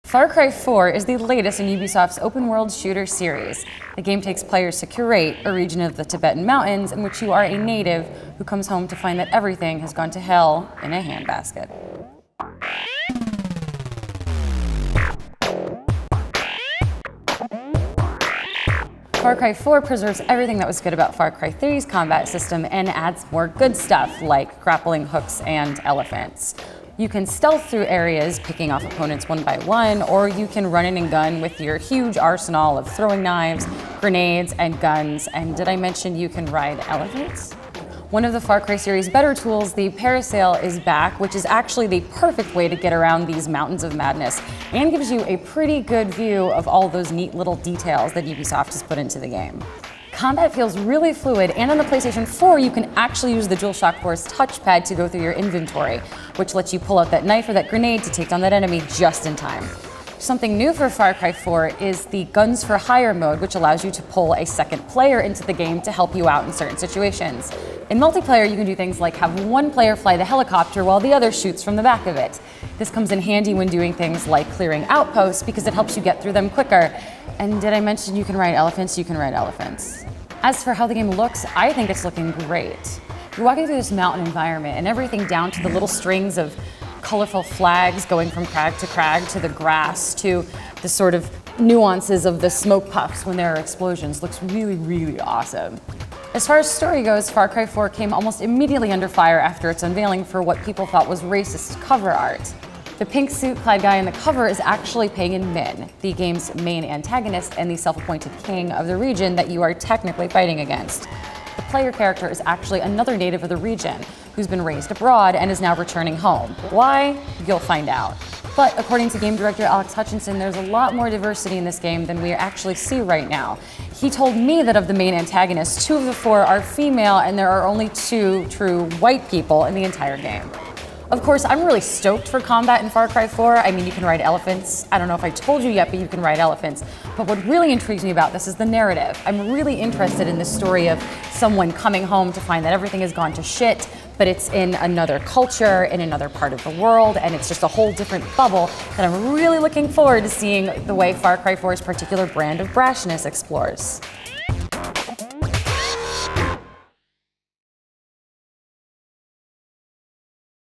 Far Cry 4 is the latest in Ubisoft's open-world shooter series. The game takes players to curate a region of the Tibetan mountains in which you are a native who comes home to find that everything has gone to hell in a handbasket. Far Cry 4 preserves everything that was good about Far Cry 3's combat system and adds more good stuff like grappling hooks and elephants. You can stealth through areas, picking off opponents one by one, or you can run in and gun with your huge arsenal of throwing knives, grenades, and guns. And did I mention you can ride elephants? One of the Far Cry series' better tools, the parasail, is back, which is actually the perfect way to get around these mountains of madness, and gives you a pretty good view of all those neat little details that Ubisoft has put into the game. Combat feels really fluid, and on the PlayStation 4 you can actually use the DualShock 4's touchpad to go through your inventory, which lets you pull out that knife or that grenade to take down that enemy just in time. Something new for Far Cry 4 is the Guns for Hire mode, which allows you to pull a second player into the game to help you out in certain situations. In multiplayer, you can do things like have one player fly the helicopter while the other shoots from the back of it. This comes in handy when doing things like clearing outposts because it helps you get through them quicker. And did I mention you can ride elephants? You can ride elephants. As for how the game looks, I think it's looking great. You're walking through this mountain environment and everything down to the little strings of colorful flags going from crag to the grass to the sort of nuances of the smoke puffs when there are explosions looks really, really awesome. As far as story goes, Far Cry 4 came almost immediately under fire after its unveiling for what people thought was racist cover art. The pink suit-clad guy in the cover is actually Pagan Min, the game's main antagonist and the self-appointed king of the region that you are technically fighting against. The player character is actually another native of the region who's been raised abroad and is now returning home. Why? You'll find out. But according to game director Alex Hutchinson, there's a lot more diversity in this game than we actually see right now. He told me that of the main antagonists, 2 of the 4 are female and there are only 2 true white people in the entire game. Of course, I'm really stoked for combat in Far Cry 4. I mean, you can ride elephants. I don't know if I told you yet, but you can ride elephants. But what really intrigues me about this is the narrative. I'm really interested in the story of someone coming home to find that everything has gone to shit, but it's in another culture, in another part of the world, and it's just a whole different bubble that I'm really looking forward to seeing the way Far Cry 4's particular brand of brashness explores.